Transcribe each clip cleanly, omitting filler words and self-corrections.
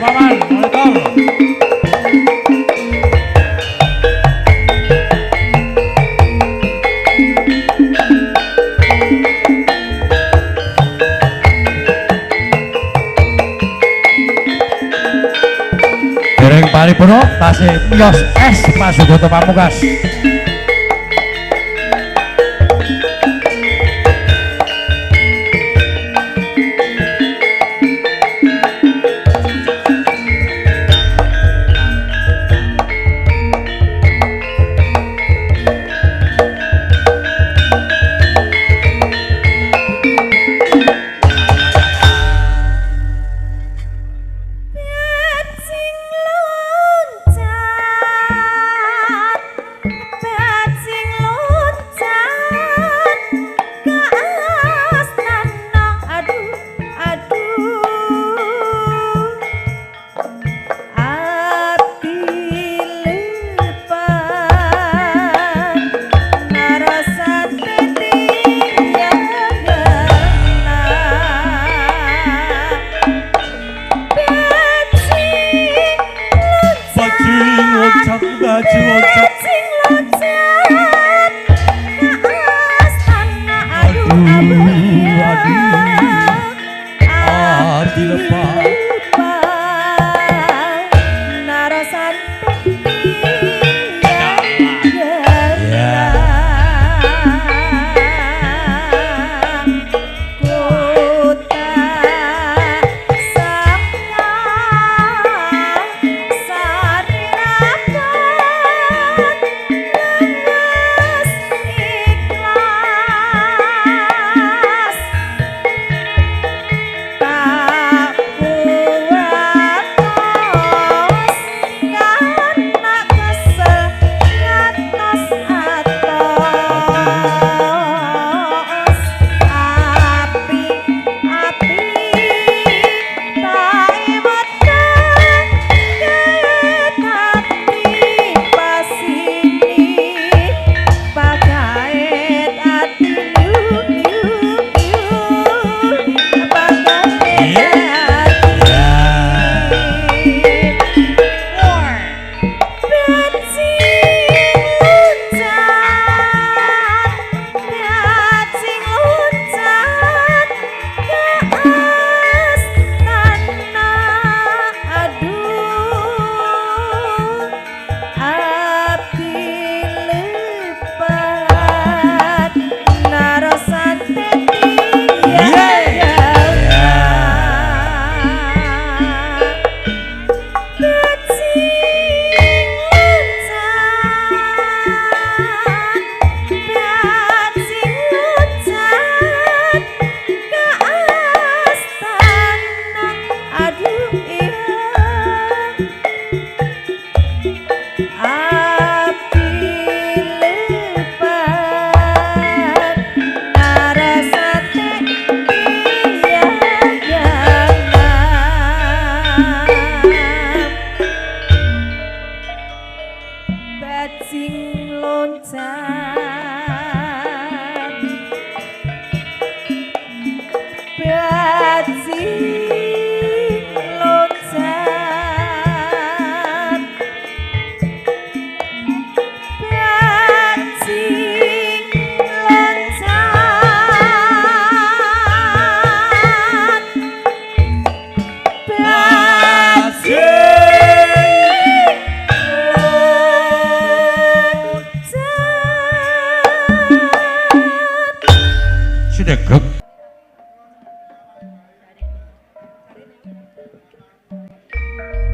Paman, monitor. Dereng paripurna tasih miyos es Pak Sugoto Pamungkas.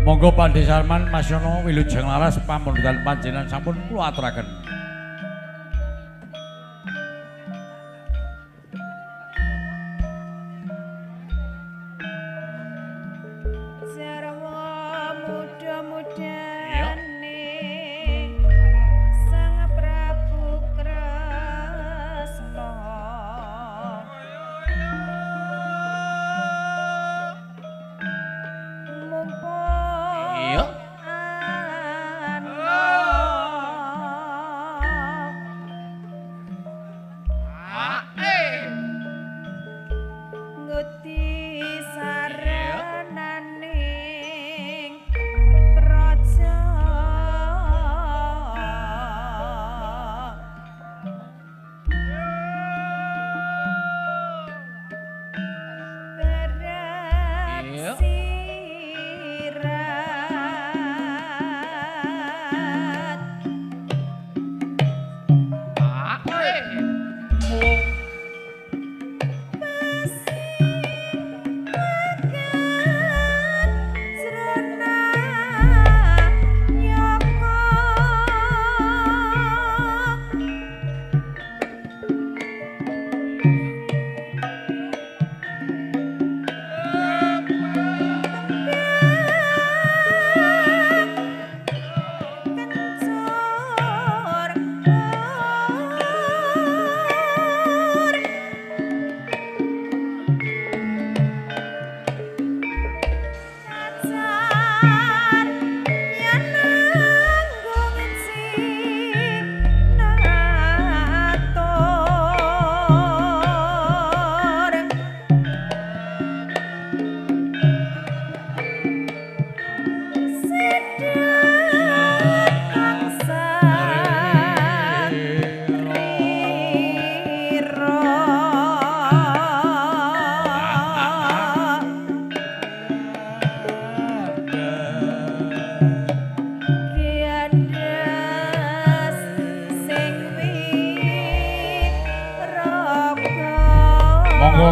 Monggo Pandhe Sarman Mas Yono Wilujeng Laras pamundhutan panjenengan sampun kula aturaken.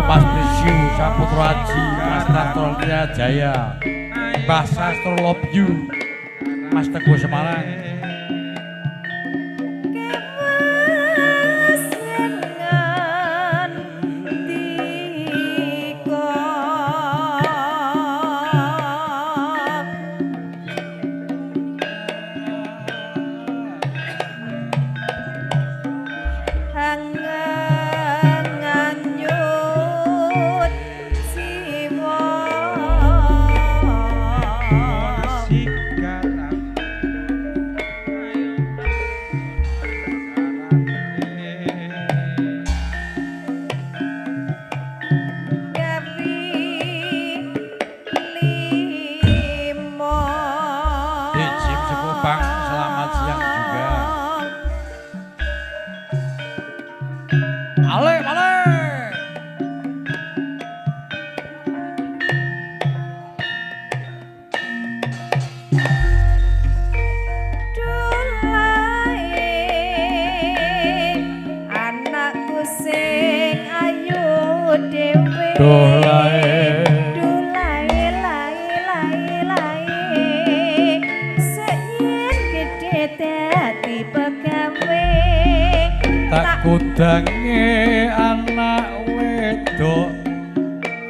Mas Prisyu Saputra Aji Mas Tastro Jaya Mbah Sastro Love You Mas Teguh Semarang Kudange anak wedok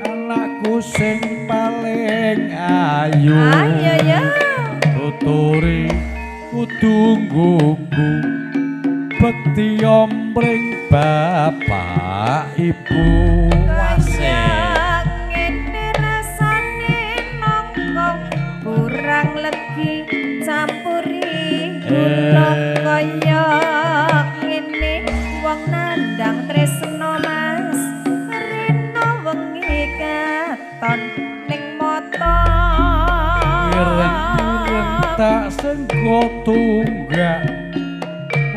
anakku sing paling ayu tuturi kudu nggugu bekti omring bapak ibu wasih ngene rasane nongkong kurang legi campuri gula kaya wong nandang tresno mas rena wengi katon ning mata ireng-ireng tak sengko tunggak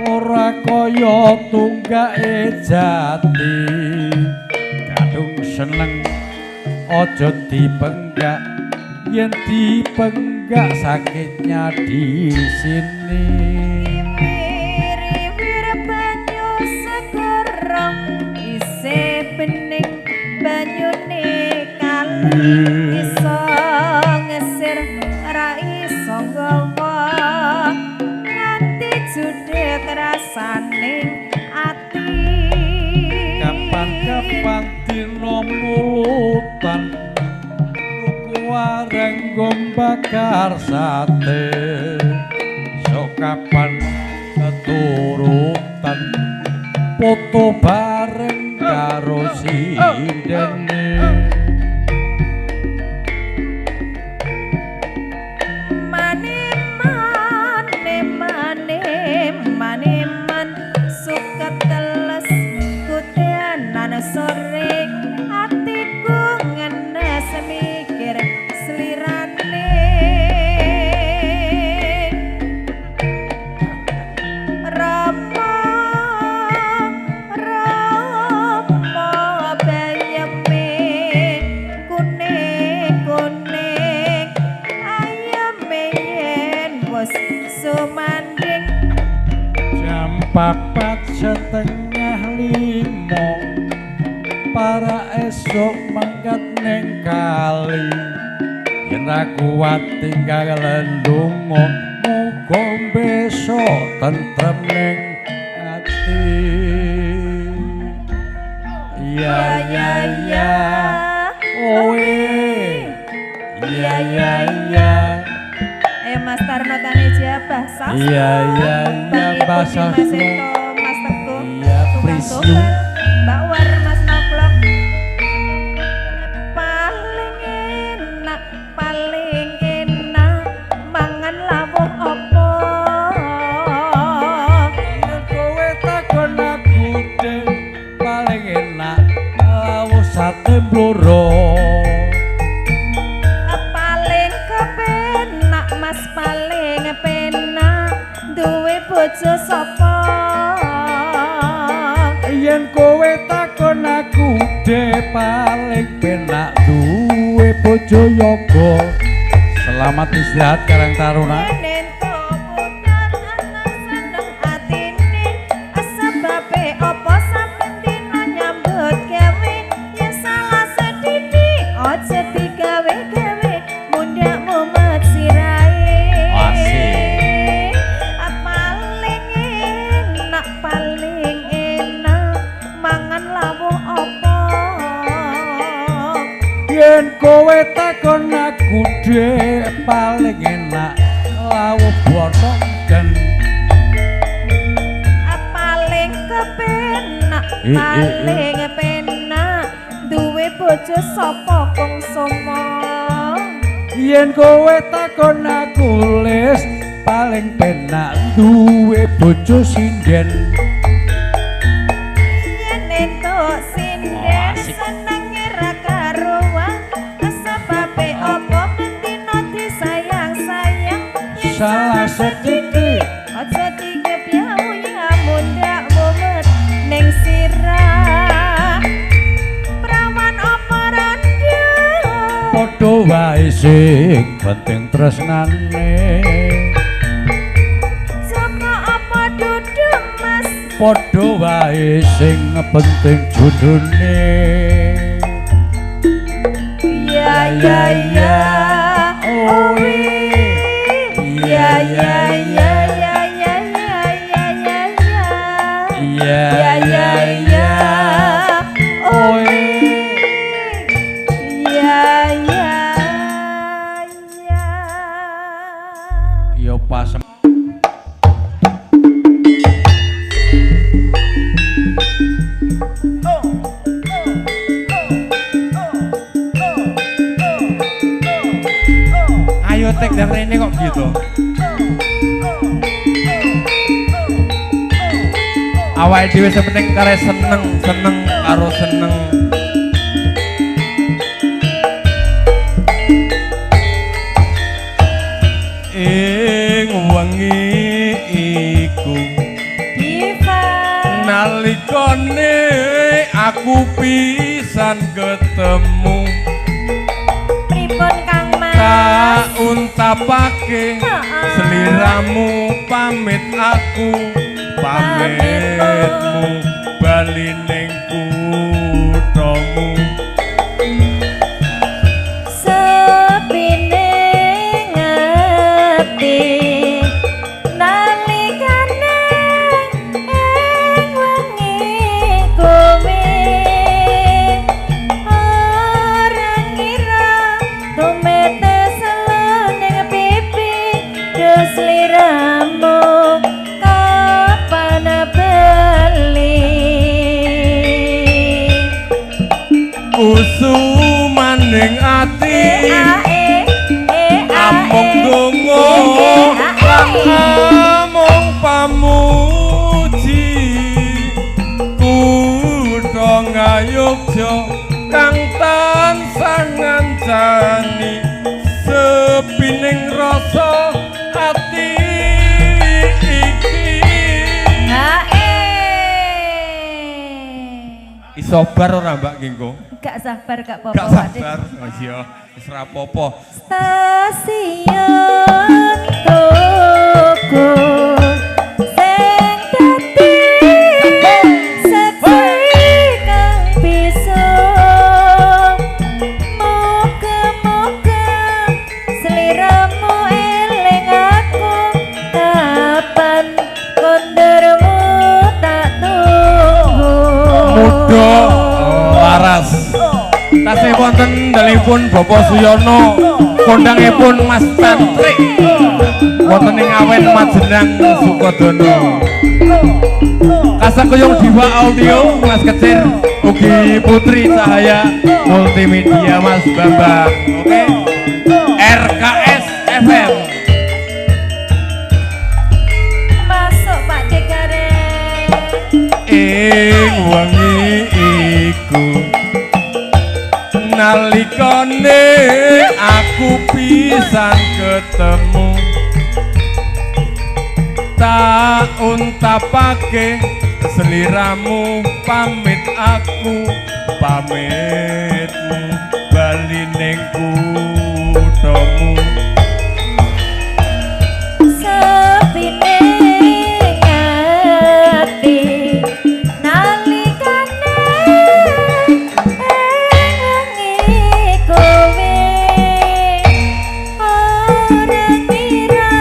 ora kaya tunggake jati kadung seneng aja dipenggak yen dipenggak sakitnya di sini bening banyune kali iso ngesir ra iso nggawa nganti judhe rasane ati kapan-kapan dina mulutan tuku wareng bakar sate sok kapan keturutan foto bareng karo sidene mane suka teles kutenan sore atiku ngenes mikir slirane papat setengah limo para esok mangkat neng kali yen ra kuat tinggal ndonga muga besok tentrem neng ati ya ya ya oe ya ya ya Mas Tarno Taneja Basas iya iya iya Basas Mas Teguh iya Prisyu Mbak War Mas Noplok paling enak mangan lawuh apa kowe takon aku deh paling enak lawuh sate bloro Mas paling penak duwe bojo sapa yen kowe takon aku de paling penak duwe bojo yoga selamat istirahat Karang Taruna sebabe apa sampe dina nyambut gawe ya kowe takon aku dhek paling enak lawuh bothong dan paling kepenak paling penak duwe bojo sapa kongsomo yen kowe takon aku les paling penak duwe bojo sinden yen entuk sinden seneng ra karuan sebabe apa mendino disayang-sayang salah sethik aja dikep yau ya mundak mumet ning sirah prawan apa randha padha wae sing penting tresnane saka apa duduk mas padha wae sing penting jodhone ya ya ya oh ya ya ya ya ya ya ya ya ya ya ya oh ya ya ya ya pas ayo tek dan rene kok gitu awake dhewe sepenting kare seneng karo seneng ing wengi iku Diva nalikane aku pisan ketemu pripun Kang Mas tak untapake seliramu pamit aku pamitmu bali ning kuthamu sepine ngati nalikane ing wengi kowe ora ngira tumete selene pipi dos liramu kapan beli usumaning ati among donga among pamuji kutha ngayogya kang tansah ngancani sepining rasa ati iki iso bar ora Mbak Gingko gak sabar gak apa-apa gak sabar oh iya wis ra apa-apa stasiun tuku sing dadi sepi kang bisa moga-moga seliramu eling aku kapan kondermu tak tunggu muda waras tasih wonten dalipun Bapak Suyono kondangipun Mas Tantrik wonten ing Awen Majenang Sukodono kasakuyung Diva Audio Mas Kecir ugi Putri Cahaya Multimedia Mas Bambang oke RKS FM masuk Pak Dekare ing wengi iku nalikane aku pisan ketemu tak untapake seliramu pamit aku pamitmu bali ning kuthamu sepine ngati nalikane wengi kowe ora ngira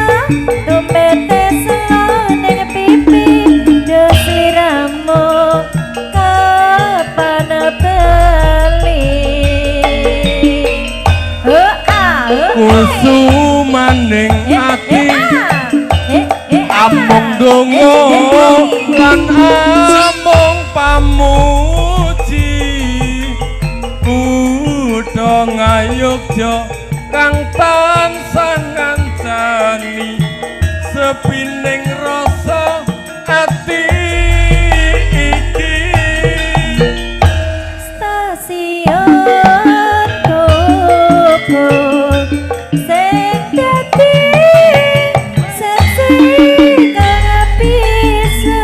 tumete selone pipi dos liramu kapan beli Susu maning ati amung donga lan amung pamuji Kutha Ngayogya kang tansah ngancani sepining rasa ati iki Stasiun Gubuk sing dadi seksi kang bisa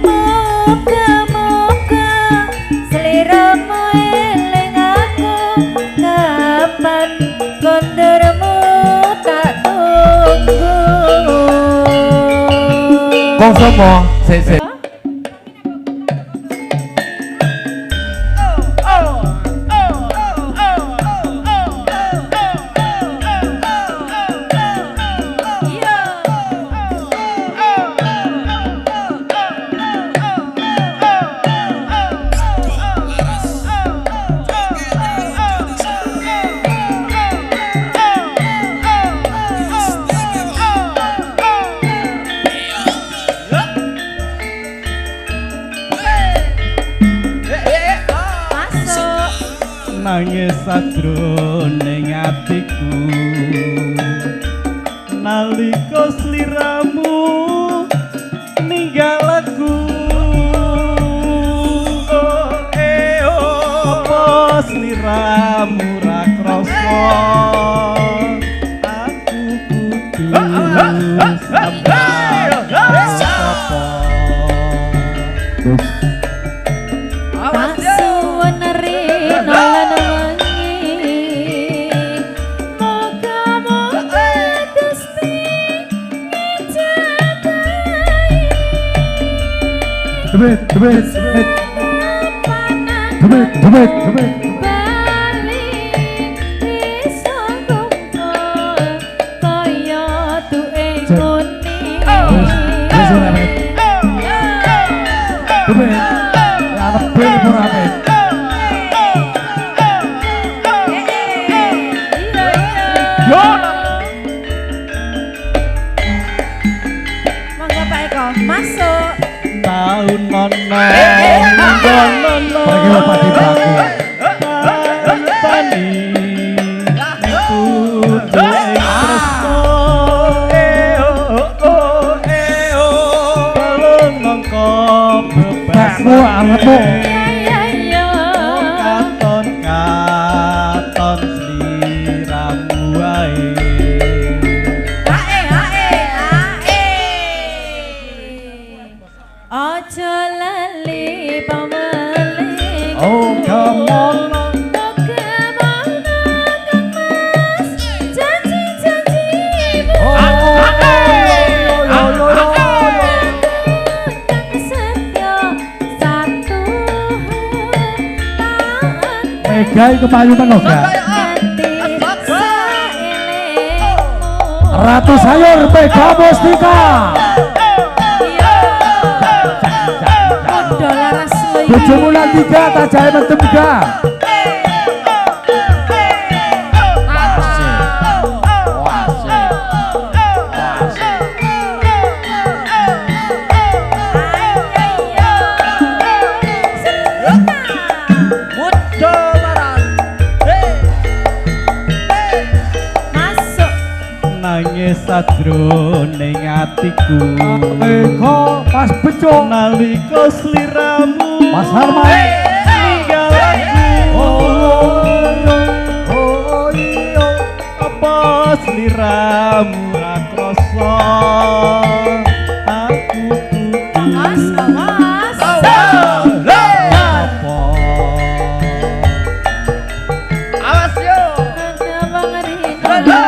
muga-muga sliramu eling aku kapan kondormu tak tunggu. Kok sapa? Sik. Nangis sadroning atiku nalika sliramu ninggal aku apa sliramu ra krasa aku kudu sabar sapa Pasuwan rino lan wengi moga-moga Gusti Debet. bali iso kumpul kaya duwe muni Anak bel purane. Monggo Pak Eko masuk. Taun nono Bagi Bapak di baku. tani kudu tresno balung mongko Bakmu alatmu. Ya katon sliramu wae Ojo lali pameling. oh kamono Bagaimana kemas janji-janjimu? Setia satu tahun Mega iku payu menoga ganti saelengmu. Ratu Sayur Mega Mustika Udah laras loyo. Bojomu lan 3 tajahe mentem 3 Masuk. nangis sadroning atiku Mega pas becuk nalika sliramu Mas Harman ninggal aku apa sliramu ra krasa aku kudu Mas, mas. apa Ada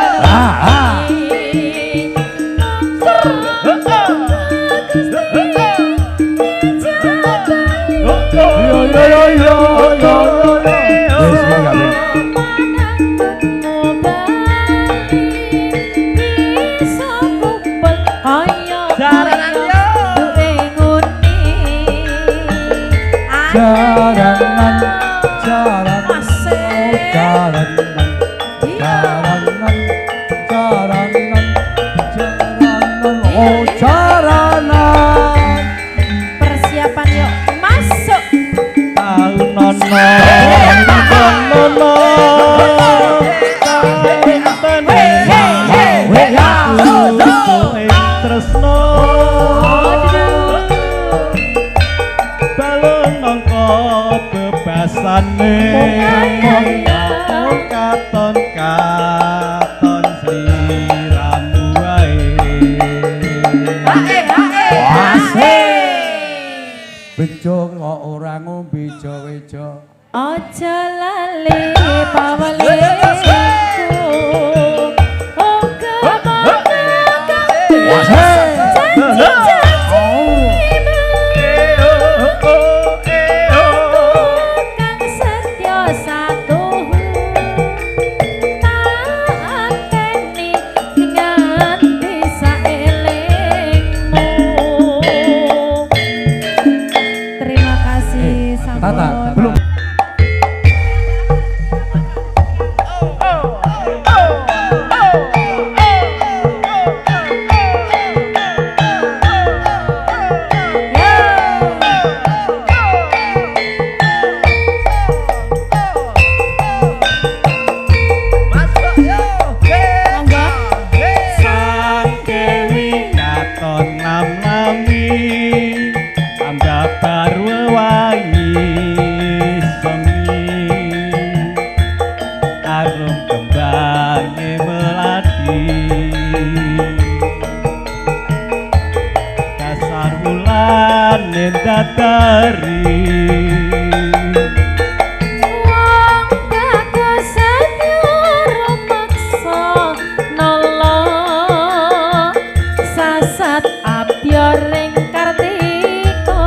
bang Bisa kumpul liyane katon sliramu wae bejo kok ora ngombe jawejo Aja lali pawale Tata, belum. Dari wong kakosan ora maksa nolong sasat abyor ring kartika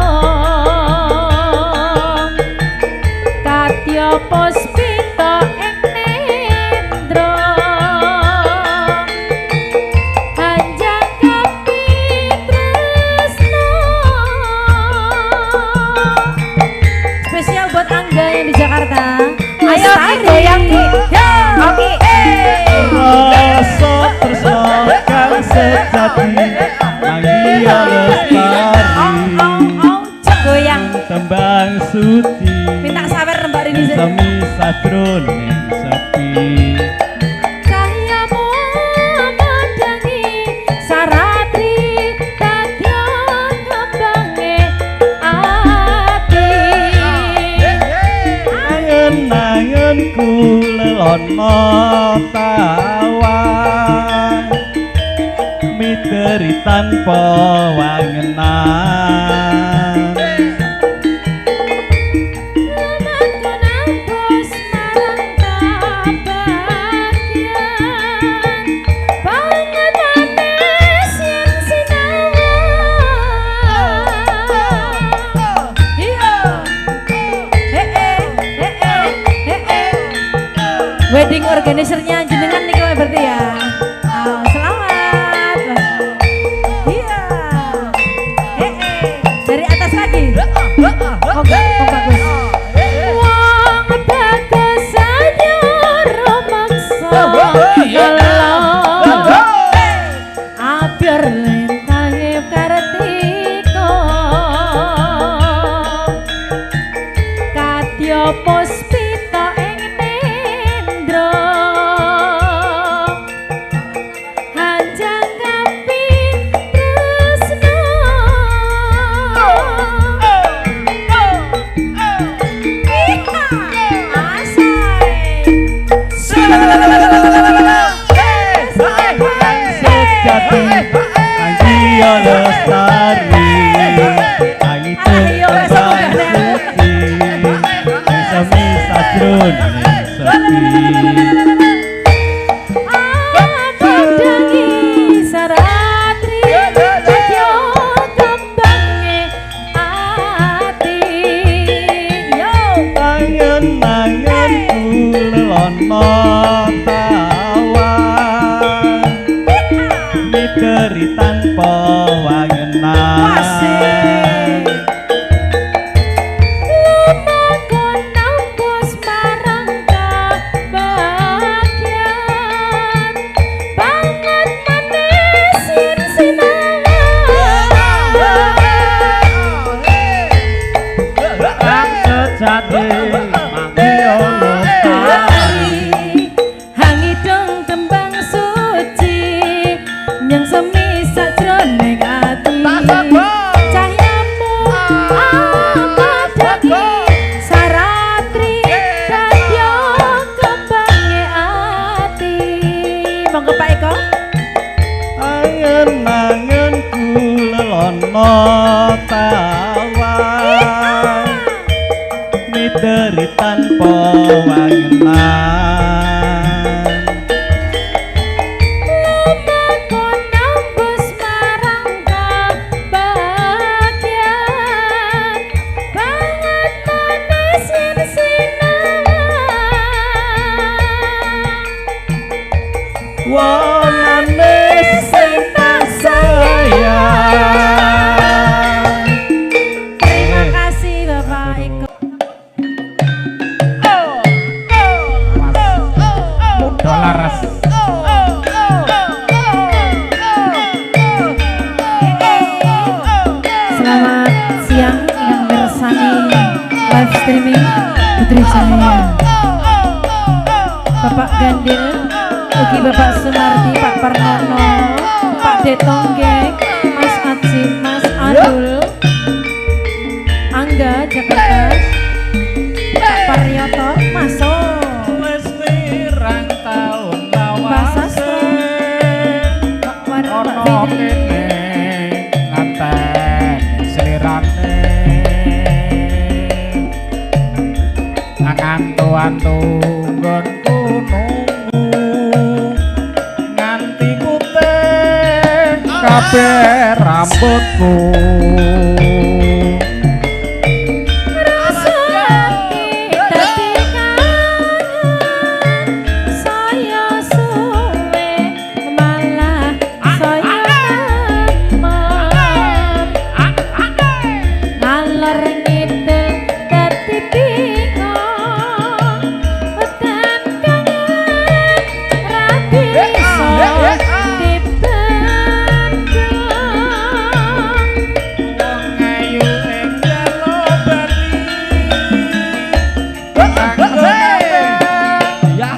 kadya puspita ing nendra di Jakarta. Ayo goyang Ki. Oke. rasa tersokan sejati Mangia lestari goyang tembang suci minta sawer Mbak Rini semi sadroning sepi cahayamu mandangi saratri dadya kembange ati angen-angenku lelono tawan miteri tanpa wangenan wedding organisernya jenengan nih kalau berarti ya. Oh, selamat. Iya. Dari atas lagi. Oh, bagus. Wong bagus aja romaksa. Abiar lentange kartika. Kadya puspita Mangia lestari Tangi tembang suci semi sadroning sepi mandangi saratri dadya kembange ati yo angen-angenku lelono tawan miteri tanpa wangenan hangi dong tembang suci yang semisal kenanganku lelono tawan mideri tanpa wangenan lumaku nembus marang kebahagiaan banget manis yen sinawang wong manis sing tak sayang. terima kasih Bapak Eko. Muda laras. Selamat siang yang bersani live streaming Putri Cahaya. Bapak Gandil, ugi Bapak Sumardi, Pak Parnono, Pak Detonggeng, Mas Aji, Mas Adul, Angga Jakarta, Pak Paryoto, masuk. Wis pirang taun Pak lawas Sastro, Pak Warno, Pak ono Fitri. kene ngantek slirane ngantu-antu nggonku nunggu nganti putih kabeh rambutku Rasa hati dadi kangen, saya suwe malah saya nemen. Ngalor ngidul dadi bingung, udan kangen ra bisa dibendung. wong ayu ing jalo bali kanggo ya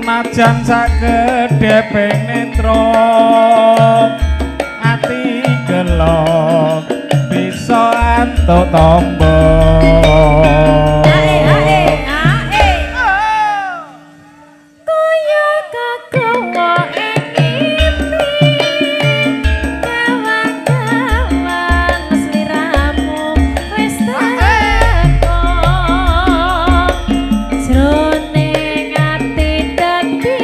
majan sagedhe penetra ati gelok bisa antuk tombo Kaya kegawa ing ngimpi, kawan-kawan sliramu wis teko. Jroning ati dadi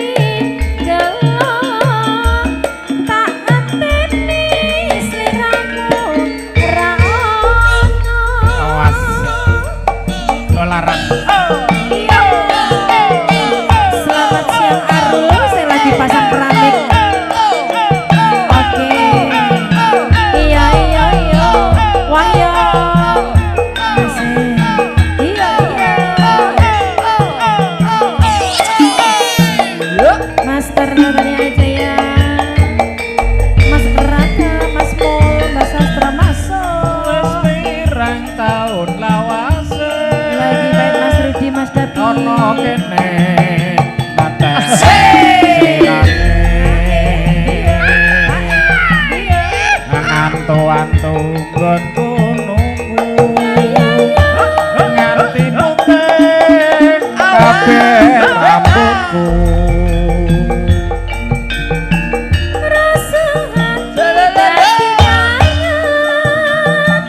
gelong, tak enteni sliramu ra ono. awas dolaran Selamat siang Arul, saya lagi pasang keramik. Oke. Iya. Wahyo. Masih. Iya. Master Natania Ijaya. Mas Raka, Mas Mul, Mas Sastra masuk. wis pirang taun lawase Lagi baik Mas Rudi, Mas Dapi. ono kene ngantek ngantu-antu nggonku nunggu nganti putih kabeh rambutku Rasa hati dadi kangen,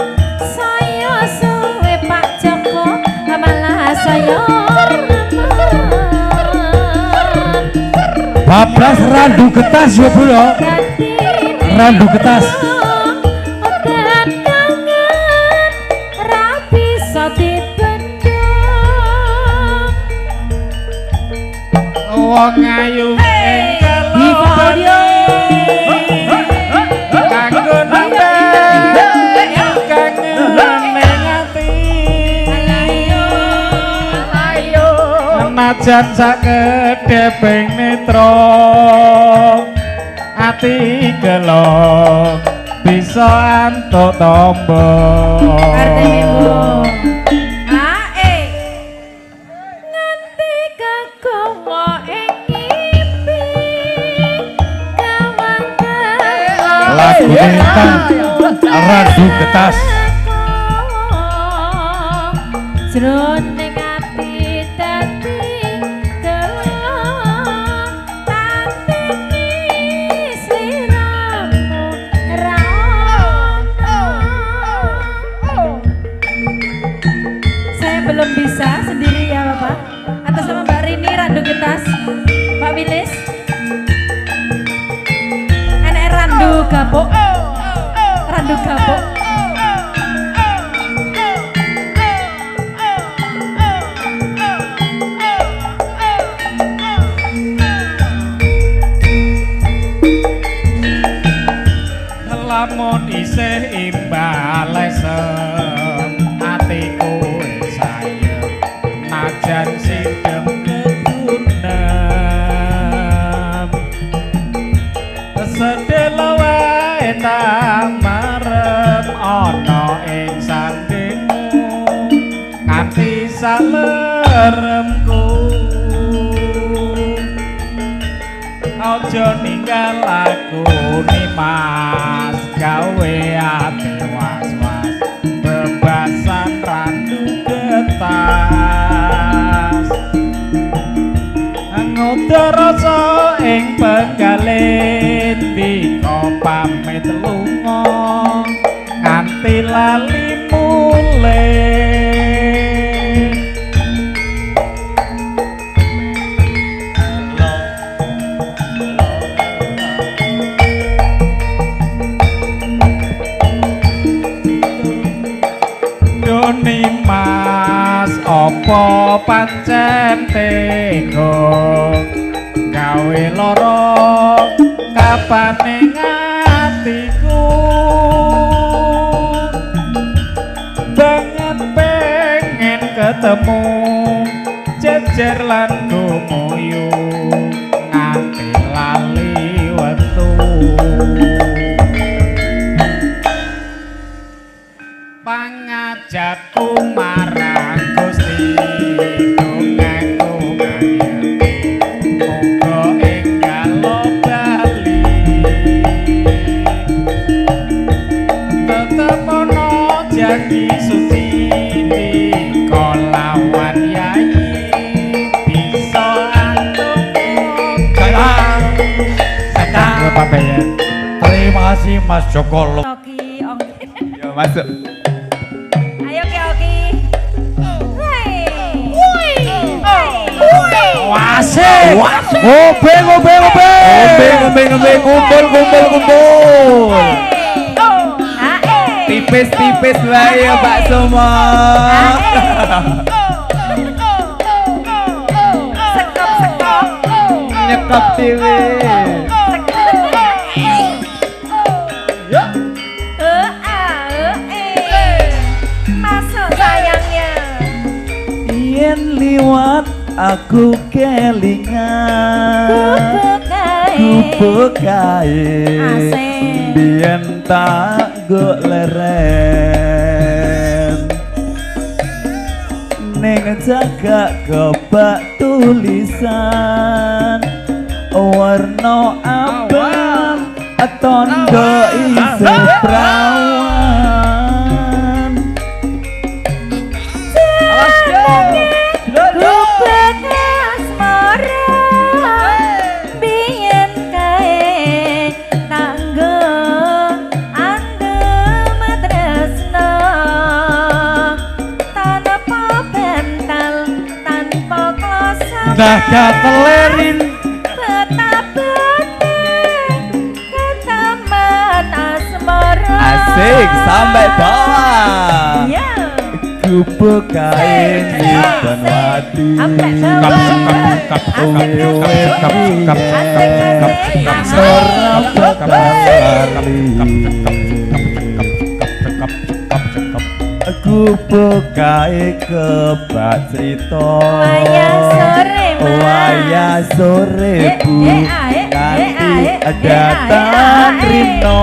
saya suwe Pak Joko, malah saya nemen. Bablas randu getas ya Bu ya. Randu getas. Udan kangen, ra bisa dibendung. wong ayu ing Diva Audio. kanggo nambah kangen ning ati najan sakedhe ping netra ati gelok bisa antuk tombo Artemimu. Nganti kegawa ing ngimpi, kawan-kawan Lagu Intan randu getas. Jroning ati dadi najan sidem kegunem sedelo wae tak marep ana ing sandingmu nganti saleremku aja ninggal aku Nimas gawe ati was-was bebasan randu getas ngutur rasa ing penggalin dika pamit lunga nganti lali mulih Nimas apa pancen tega gawe lara kapane atiku banget pengen ketemu jejer lan gumoyo nganti lali wektu pangajatku marang Gusti dongengku ngayati muga enggal bali tetep ana janji suci di kolawan yayi bisa antuk kalah setang apa ya. Terima kasih Mas Joko. Oki, oki. Yo masuk. Ayo Ki Oki. Wasik. Ngombe kumpul. Tipis-tipis wae ya Pak Somo. Sekop. Nyekap dhewe. Masuk sayangnya. Yen liwat aku kelingan gubuk kae Asik. biyen tak go leren ning jaga kebak tulisan warna abang tondo isih prawan Gubuk asmara biyen kae tanggo andem tresna tanpa bental tanpa klosa Nah gatelerin Taman asmara asik sampai bawah ya gubuk kain nyimpen wadi sampai bawah gubuk kain kebak cerita wayah sore bu nanti datang Rino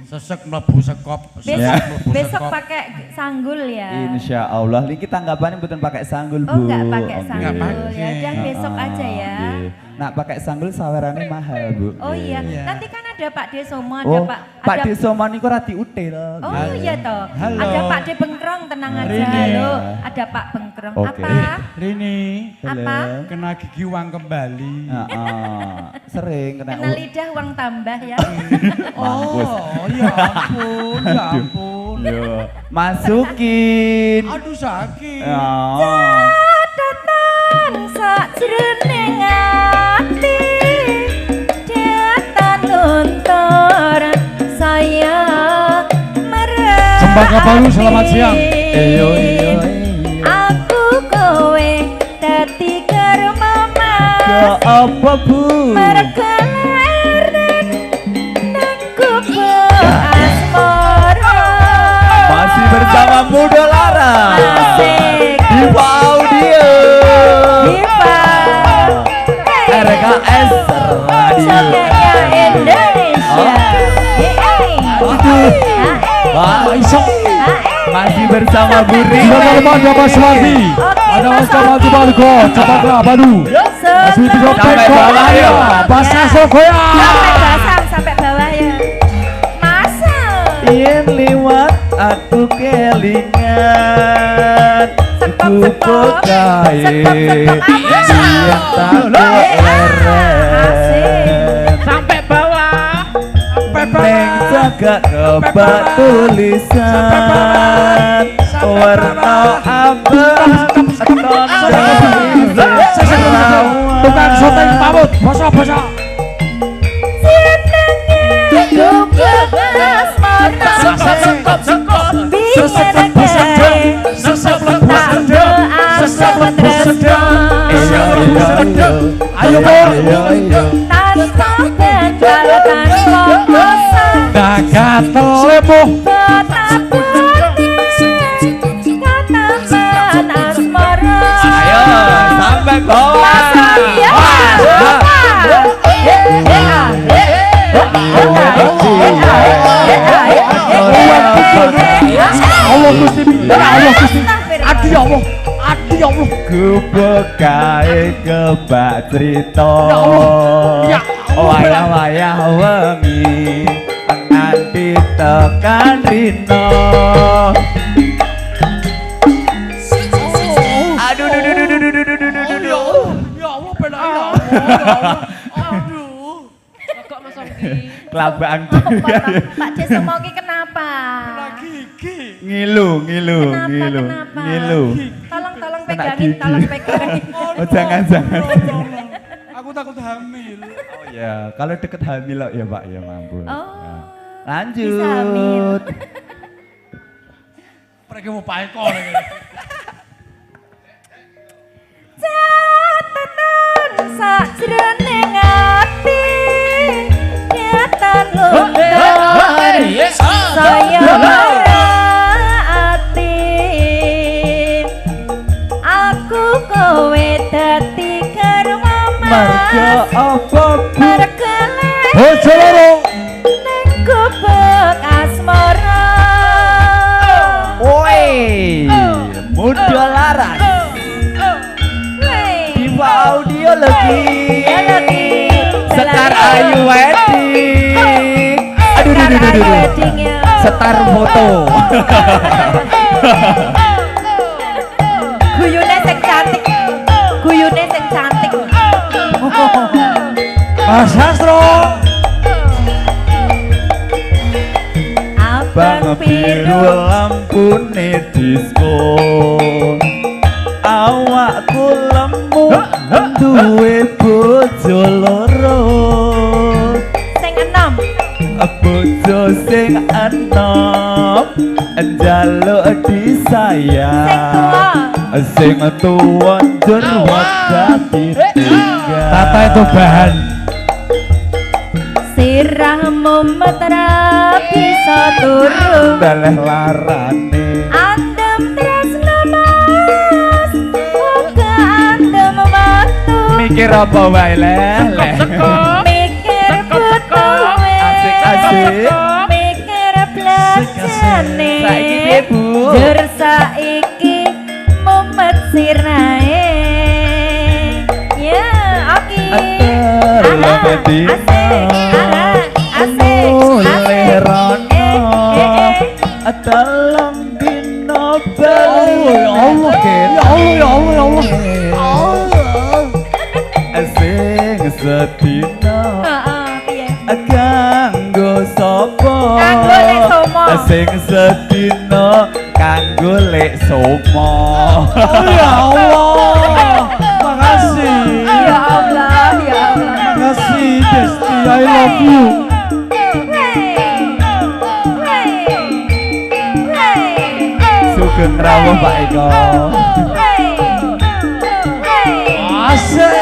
Sesek mlebu sekop. Besok pakai sanggul ya. Insya Allah, ini tanggapannya bukan pakai sanggul bu. Oh enggak pakai Oke. sanggul ya, udah besok aja ya. Oke. Nah pakai sanggul sawerannya mahal bu. Oh iya, nanti kan ada Pak De Somo, ada Oh, Pak De Somo niku rati util. Oh iya toh, Halo. ada Pak De Bengkrong, tenang aja. Rini. Halo, ada Pak Bengkrong. Oke. Apa? Rini Apa? kena gigi uang kembali. Sering kena. Kena lidah uang tambah ya. Mampus. Oh ya ampun, ya ampun. Yo, masukin. Aduh sakit. Catatan sakjroning ati datan luntur saya merah. Cempaka Baru, selamat siang. Iyo. Aku kowe dadi karo mama. Ya apa bu? Mergo lair nang bersama Muda Lara. Asik. Diva Audio. Diva. RKS Radio. Sokanya Indonesia. Pak Iso. Masih bersama Bu Sudah Riri. teman ada Mas Mardi. Ada Mas Kamal Balgo, Cepatlah Badu. Masih di Sampai bawah ya. Bahasa Sokoya. Sampai bawah ya. Masa. Yen liwat aku kelingan. Ku pokai. Yen tak leren. Sampai bawah. Neng jaga kebak tulisan warna abang Tukang syuting pamut. Basa-basa. Ayo Bor. Naga telemuh. Ayo sampai bawah. Allah Gusti. Allah Gusti. Adi Allah. Adi Allah. Ku bekai kebak cerita wayah-wayah wengi nganti tekan rino. Aduh kelabang juga. Pak Desa mau ki kenapa? Ngilu. Kenapa? Tolong pegangin. Oh jangan. Aku takut hamil. Oh ya, kalau deket hamil ya Pak ya mampu. Oh. Ya. Lanjut. Bisa hamil. Mereka mau pakai kok lagi. Catatan sajroning ati nyatan luntur saya ati aku kowe dadi garwa Marga apa marga Bojo loro. ning gubuk asmara. Woi, Muda Laras. Diva Audio lagi. Setar Ayu Wedding. Aduh. Setar foto. Guyune sing cantik. Mas Sastro. Bang biru lampune disco. Awakku lemu duwe bojo loro. Sing enom. Bojo sing enom njaluk disayang. Sing tuwa njur wadah ditinggal. Tata itu bahan. Sirahmu metra bisa turun. Daleh larane. Andem tresno mas, muga andem waktu. Mikir apa wae leh. Mikir butuh Asik. mikir belasane. Saiki piye, Bu? Jur saiki mumet sirahe. Ya, oke. Asik. Mulai rono. Tolong dino bali. Ya Allah. Ya Allah. Sing sedina Piye? kanggo sapa? Kanggo Lek Somo. Sing sedina kanggo Lek Somo. Ya Allah. Makasih. Ya Allah. Makasih Desti. I love you. Sugeng rawuh Pak Eko. Asik.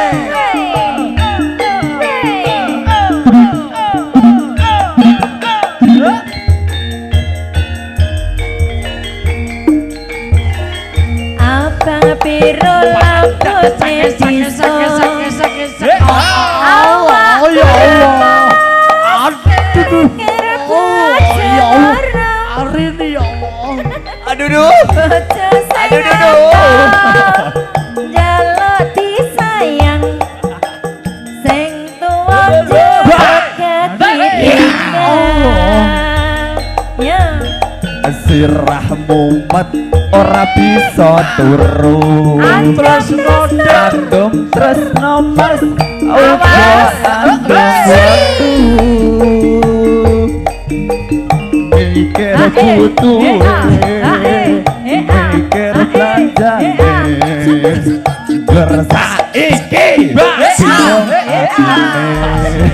Ya Allah. Arini ya Allah. Aduh duh. Aduh duh. Jaluk disayang sing tuwa ya Sirah mumet ora bisa turu. Tresno Jantung tresno mas uga andung wetu. Mikir kutu mikir tanjane gersaiki bingung atine.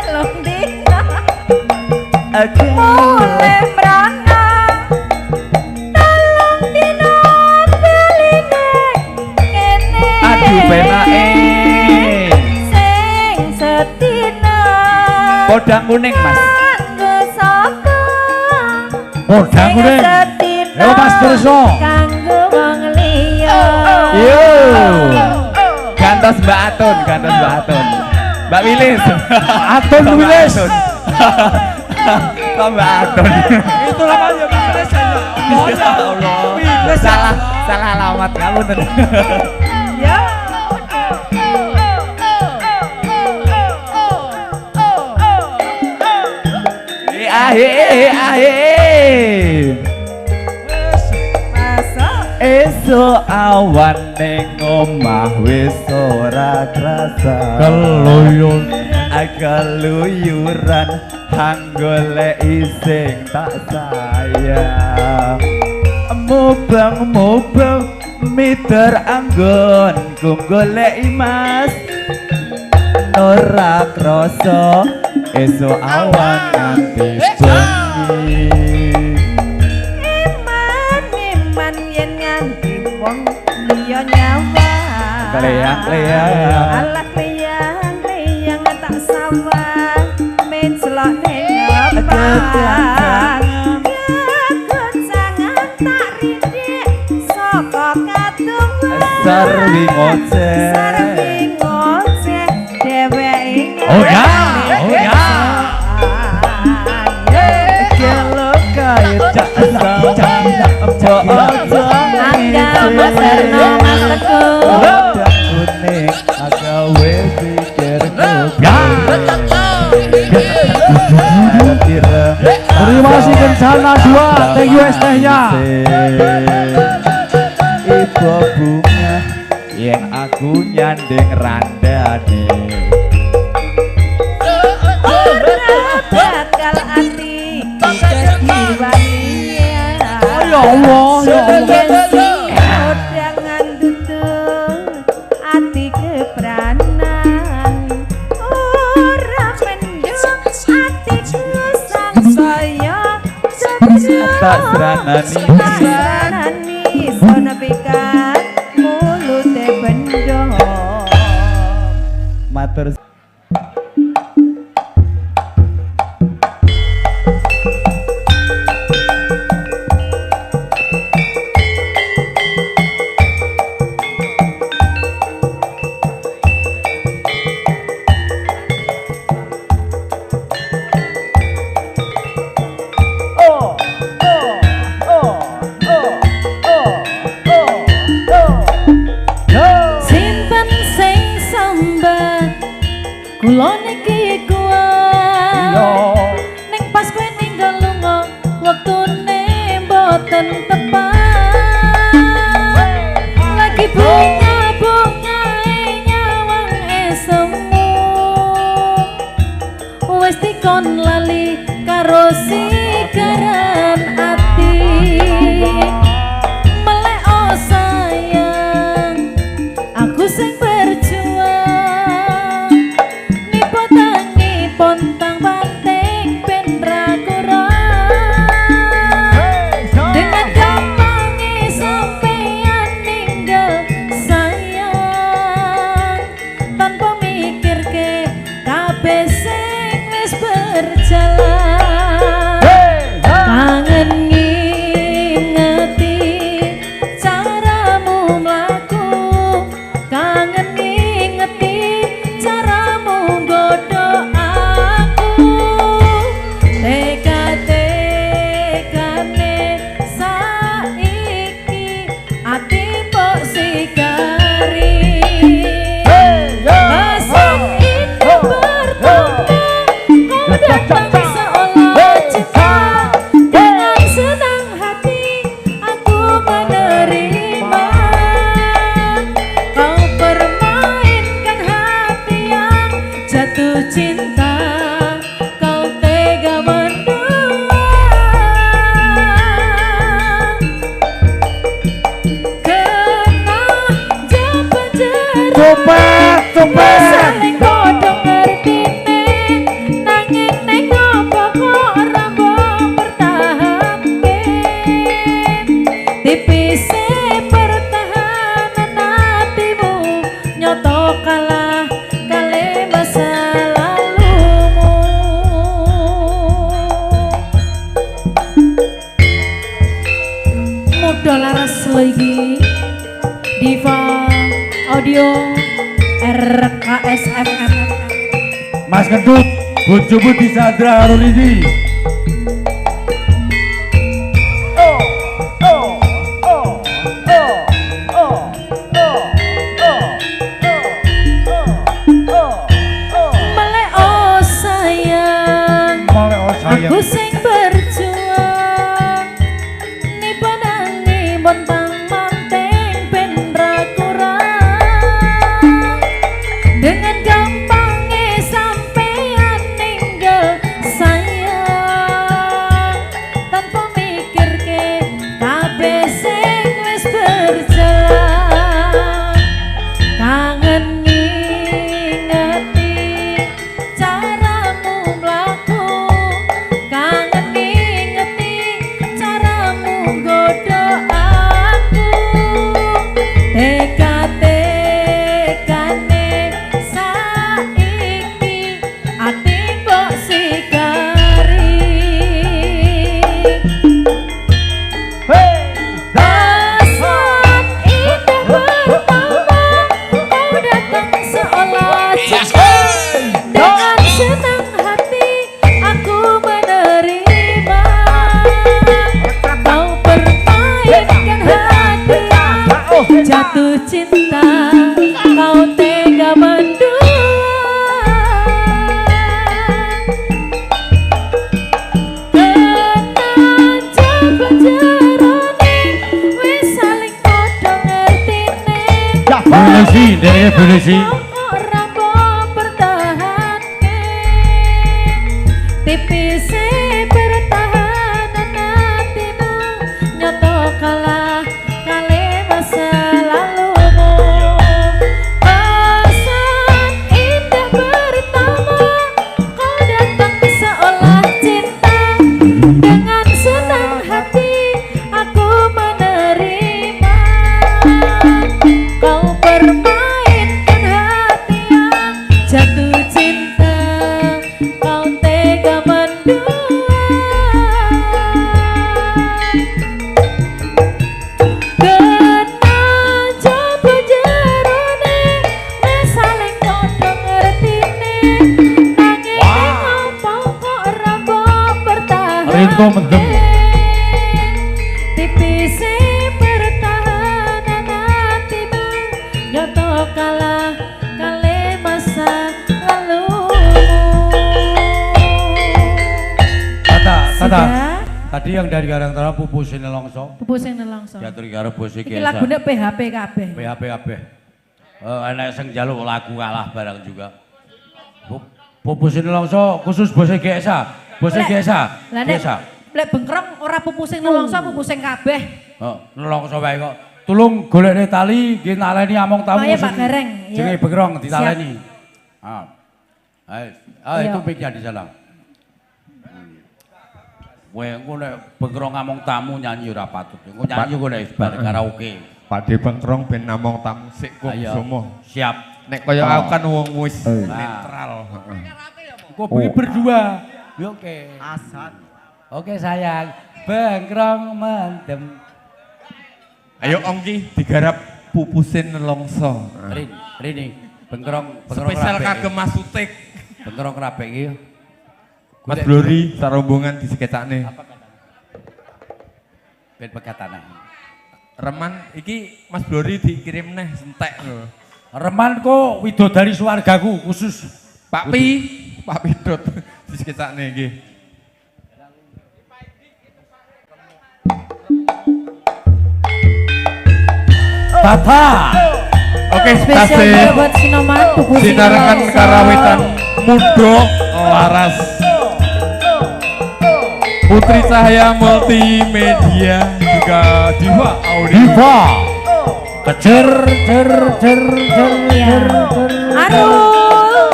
Long dina Aku mulai merana tolong dina beline kene aduh penake sing sedina podang kuning mas. kanggo sapa Podang kuning. sedina Yo Mas Tresno. kanggo wong liya Yo, gantos Mbak Atun, gantos Mbak Atun. Mbak Wilis. Atun Wilis. Kok Mbak Atun. Itu namanya Wilis ya. Ya Allah. Wilis ya. Salah alamat kamu tuh. ya masuk Esok awan ning omah wis ora krasa. Keloyon. Keluyuran hang goleki sing tak sayang. Mubeng mider anggonku goleki mas. Ora krasa esuk awan nganti bengi. iman yen nganti wong liya nyawa Kleyang-kleyang. alah kleyang tak sawah mencelok ning Kejangan. kejangan tak rindik saka kadung Sarwi ngoceh. sarwi ngoceh dheweke Oh ya, oh ya. Kelo kaya cak sang mbok ojo Angga Basarno Mas Teguh Podang kuning agawe pikir Terima kasih Kencana 2. Thank you ST-nya. Ibu bunga yang aku nyanding randane. bakal ati jadi walia Ya Allah, ya Allah. Jangan duduk ati kepranan ora mendung atiku sangsaya Tak seranani. seranani sono pikat mulute bendo Matur Sinten sing sambat kula niki kuat ning pas kowe ninggal lunga wektune mboten tepat lagi bunga-bungae nyawang esemu wis dikon lali karo sigaran ati melek oh sayang aku sing berjuang nipo tangi pontang panting ben ra kurang dengan gampangnya sampean ninggal sayang tanpa mikir ke kabeh sing wis berjalan kangen ngingeti caramu mlaku kangen ngingeti caramu godho cinta kau tega menduang kena Topet saling podo ngertine nanging ning apa kok ora mbok pertahanke tipise pertahanan hatimu nyoto kalah kali masa lalumu mudah laras lagi Diva Audio RKS FM. Mas Kentut bojomu disandra karo Ridi. Melek oh sayang aku sing berjuang ni panangi montang manting ben ra kurang dengan gampangnya sampean ninggal sayang tanpa mikir ke kabeh sing wis berjalan kangen ngingeti caramu mlaku kangen ngingeti caramu nggodho aku teka-tekane saiki ati mbok sigari Saat indah pertama kau datang seolah cinta dengan senang hati aku menerima kau permainkan hati aku jatuh cinta kau tega menduang kena jaba-jarane wis saling padha ngertine Bolesi, dereke bolesi. ora mbok pertahanke tipise pertahanan hatimu nyoto kalah kali masa lalumu saat indah pertama kau datang seolah cinta dengan senang hati aku menerima kau permainkan hati yang jatuh cinta kau tega menduang kena jaba jarone wis saling padha ngertine nanging apa kok ora mbok pertahanke Rinto mendem. tipise pertahanan hatimu nyoto kalah kali masa lalumu Kata. Sudah? Tadi yang dari Karangtara Pupusine Longso. Pupu sing nelongso Diatur karo bos iki. iki lagune PHP kabeh PHP kabeh. Enek sing njaluk lagu kalah barang juga. Pupusine Longso khusus bos GSA. Bos GSA. lah nek GSA. lek bengkrong ora pupu sing nelongso pupu sing kabeh Nelongso wae kok. Tulung golekne tali nggih naleni among tamu. Oh iya, Pak Gareng. Jenenge Iya. Begrong ditaleni. Ayo, Iya. itu piknya di sana. Kowe engko nek Begrong among tamu nyanyi ora patut. Engko nyanyi kowe nek bar karaoke. Pakde Bengkrong ben namung tamu sik kok Ayo. somo. Siap. Nek kaya aku kan wong wis Nah. netral. Engko bengi berdua. Ya oke. Asat. Oke sayang. Begrong mendem. Ayo Ongki digarap pupusin nelongso. Rini. Begrong Spesial rapi. kagem Mas Utik. Begrong rapi iki. Mas Blori sarombongan disekecakne. Ben pekatane. Reman iki Mas Blori dikirim neh entek lho. Reman kok widodari swargaku khusus. Pak Pi, Pak Pidot disekecakne nggih. Tata. Oke, spesial tasih buat Sinoman pupu sing sinarengan nelongso. karawitan Mudo Laras Putri Cahaya Multimedia juga Diva Audio Diva kecer Arul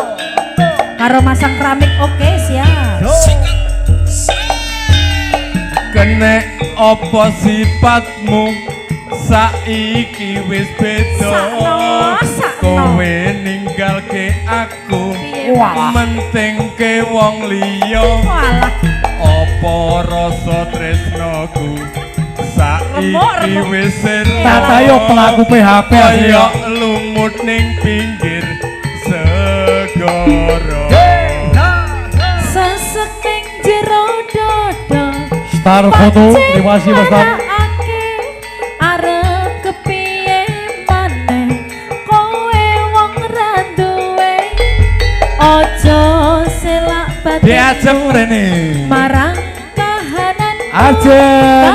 karo masang keramik oke siap Kenek opo sifatmu saiki wis beda Sakno. kowe ninggalke aku Piye, Pak? mentingke wong liya walah apa rasa tresnoku saiki Remuk. wis Tata yo pelaku PHP kaya lumut ning pinggir segara sesek ning jero dodo Star foto terima kasih Mas Star. Arep kepiye maneh kowe wong ra duwe aja selak batin diajeng rene marang kahanan Ajen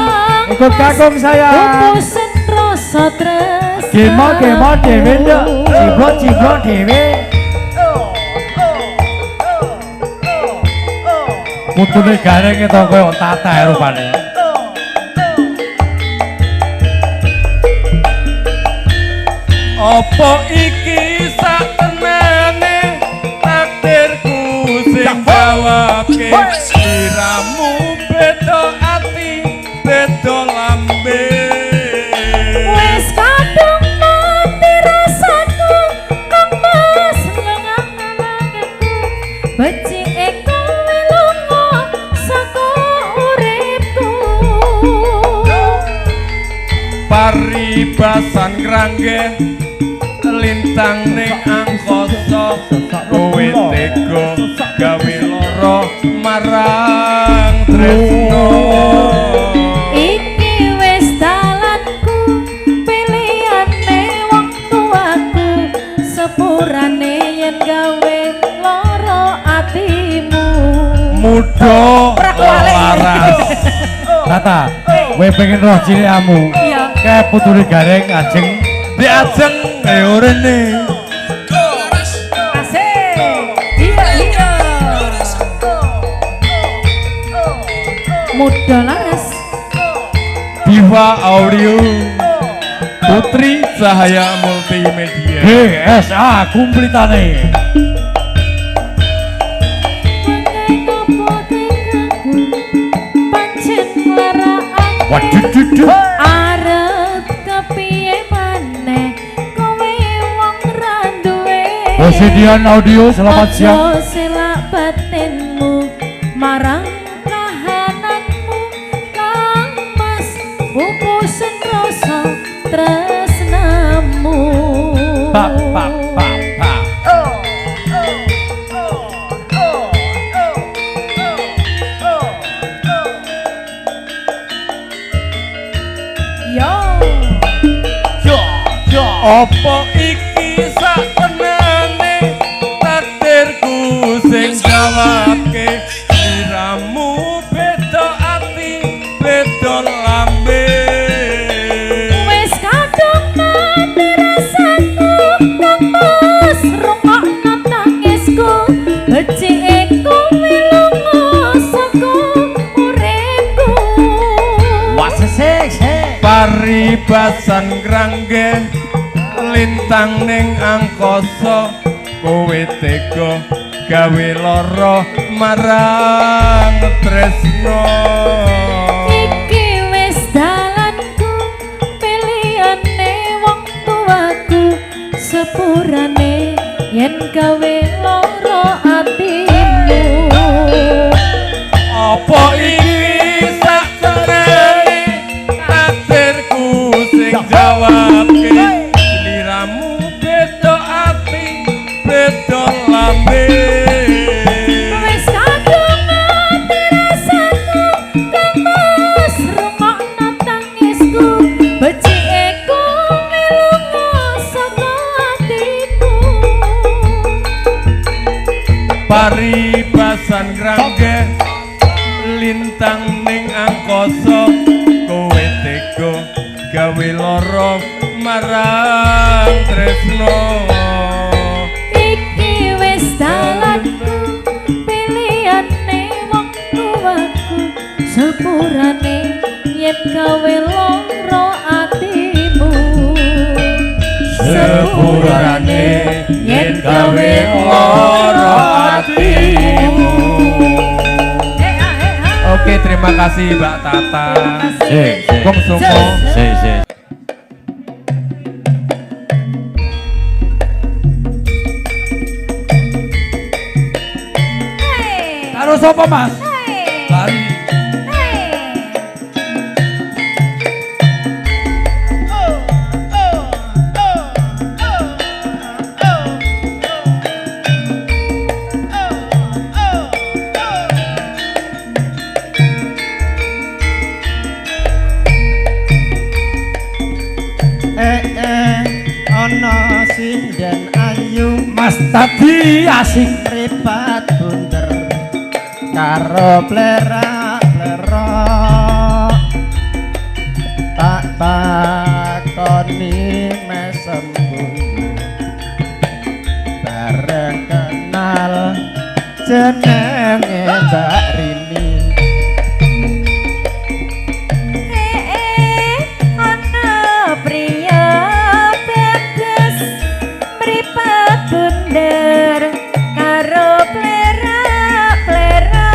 ikut kakung saya pupusen rasa tresna Gemo dewe nduk ciblok dewe putune gareng itu kowe tata rupane apa iki satenane takdirku sing gawake sliramu beda ati beda lambe wis kadung mati rasaku kang mas lengang-lenganku becike kowe lunga saka uripku paribasan ngrangge lintang ning angkasa kowe tega gawe lara marang tresno iki wis dalanku pilihane wong tuaku sepurane yen gawe lara atimu muda laras Tata kowe pengen roh cilikmu iya kayak putune gareng ajeng diajeng ayo rene asik iya muda laras Diva Audio Putri Cahaya Multimedia GSA kumplitane waduh duduh arep kepiye maneh kowe wong ra duwe Posedian Audio selamat siang aja selak batinmu marang kahananmu kang mas pupusen rasa tresnamu pak yo apa iki satenane takdirku sing gawake sliramu beda ati beda lambe wis kadung mati rasaku kang mas rungokno tangisku becike kowe lunga saka uripku paribasan ngrangge lintang ning angkasa kowe tega gawe lara marang tresno iki wis dalanku pilihane wong tuaku sepurane yen gawe lara atimu apa iki satenane takdirku sing gawake sliramu beda ati beda lambe wis kadung mati rasaku kang mas rungokno tangisku becike kowe lunga saka atiku paribasan ngrangge lintang ning angkasa kowe tega gawe lara marang tresno iki wis dalanku sepurane yen gawe lara atimu sepurane yen gawe lara atimu. Oke, terima kasih Mbak Tata. Sik, Kong Sumo. sik. Karo sapa, Mas? Lari. Ana sinden ayu Mas tadi asik mripat bunder karo plera-plera tak takoni mesem bareng kenal jenenge Mbak Rini. ana pria bagus mripat bunder karo plera-plera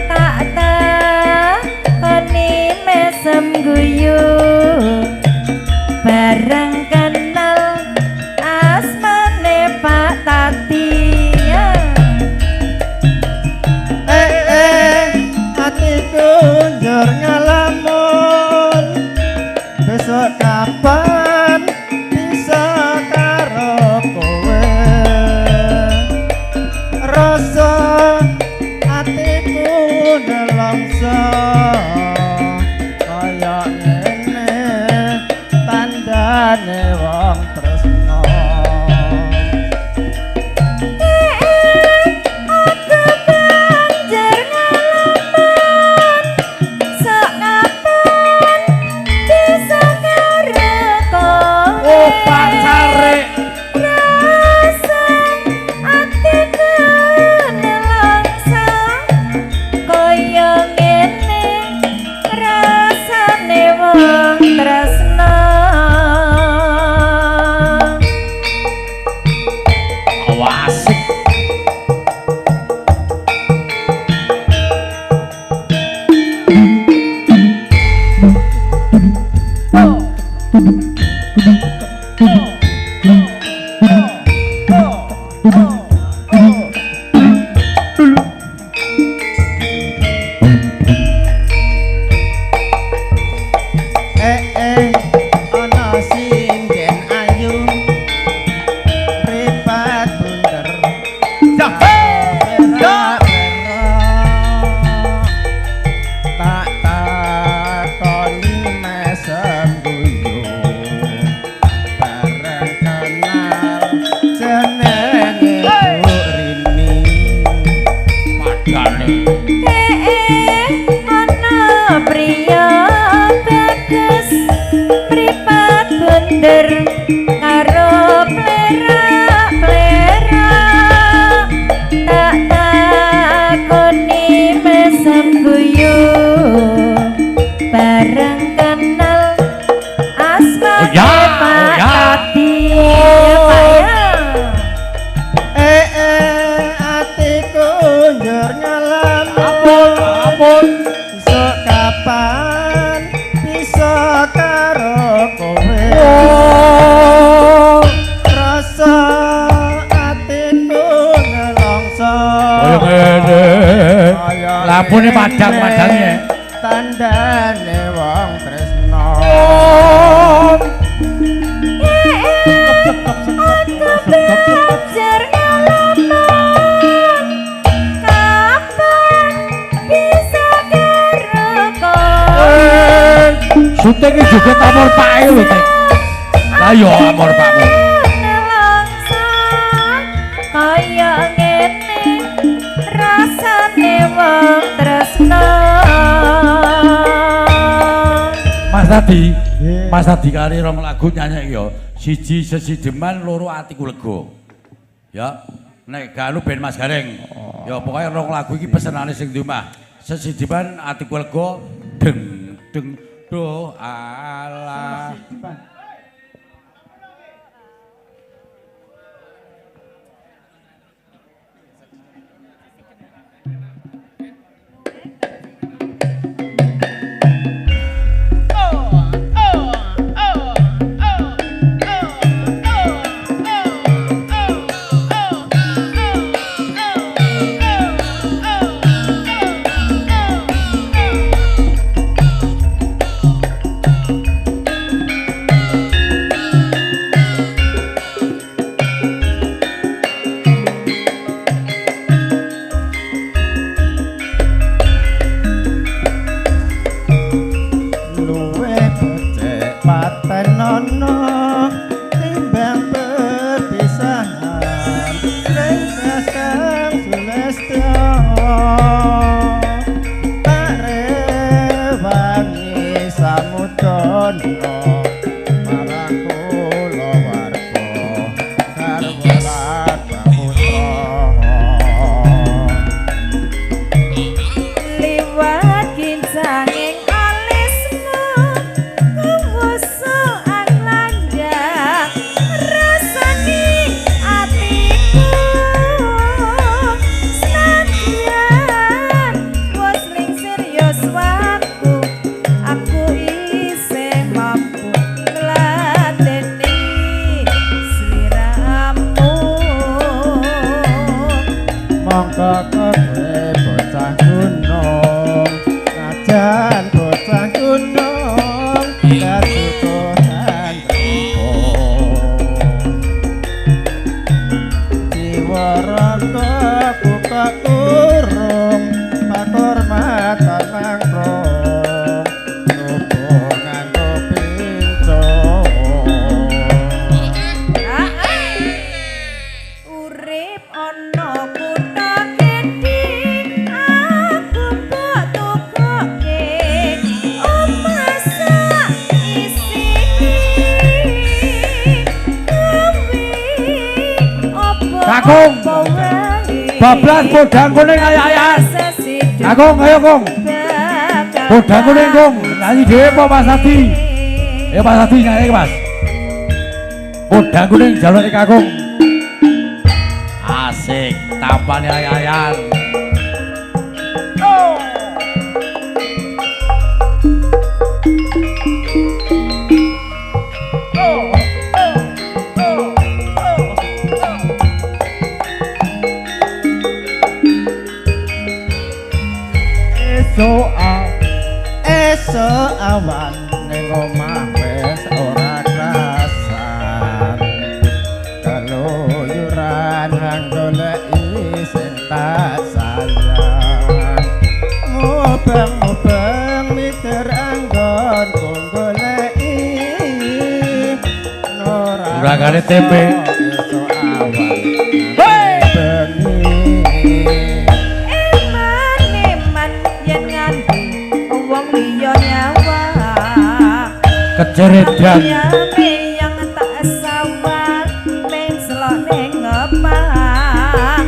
tak takoni mesem guyu bareng kenal asmane Pak Tati. Hatiku njur ngalamun besok kapan bisa karo kowe rasa hatiku nelongso kaya ngene tandane wong tresno. Ana sinden ayu mripat bunder tak takoni mesem guyu bareng kenal jenenge Bu Rini. padane. ana pria bagus mripat bunder karo plera-plera tak takoni mesem guyu bareng kenal asmane ya, Pak ya. Tati. Ya, Pak, ya. Atiku njur ngalamun besok kapan bisa karo kowe rasa atiku nelongso Kaya ngene. Lampune padang-padangnya. tandane wong tresno. Belajar ngalamun kapan bisa karo kowe Syuting iki juga amor pake lho, Tek. Lah yo amor pakmu. nelongso kaya ngene rasane wong tresno. Mas tadi kali rong lagu nyanyi yo. Siji sesideman, loro atiku lega. Ya, nek gak anu ben Mas Gareng. Ya pokoknya rong lagu iki pesenane sing di omah. sesidipan atiku lega deng deng do alah. Kakung, bablas podang kuning ayah-ayah. Kakung, ayo kung. Podang kuning kung, nyanyi dhewe apa Mas Adi? Ya Mas Adi nyanyi Mas. Podang kuning jalur kakung. Asik, tampan ayah-ayah. Esok awan ning omah wis ora krasan keluyuran hang goleki sing tak sayang mubeng-mubeng mitir anggon kung goleki Uragane tempe esok awan bengi keceredan yang tak sawal main selok ning ngepang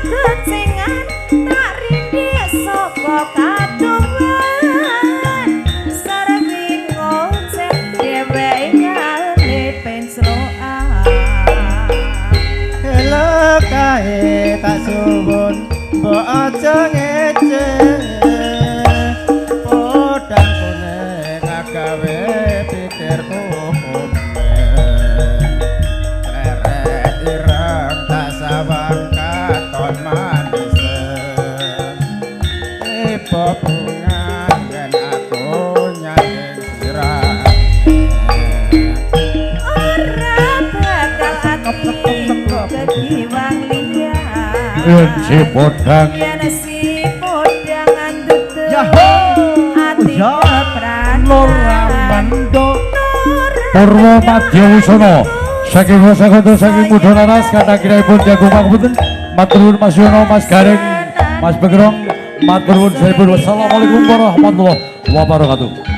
kecengan tak rindik saka kadungan sarwi ngoceh dheweke nyale pen selokan hello kae tak suwun mbok aja ngeceh gawe pikirku lerek ireng tak sawang katon manis tiba bunga yen aku nyanding sirane ora bakal aku dadi wong liya yen si podang yen si podang andut yaho Mando Purwo Madya Wusana saking Wasagondo saking Mudhanaras kata kiraipun jagung pangapunten matur nuwun Mas Yono Mas Gareng Mas Begrong matur nuwun saipun wassalamualaikum warahmatullahi wabarakatuh.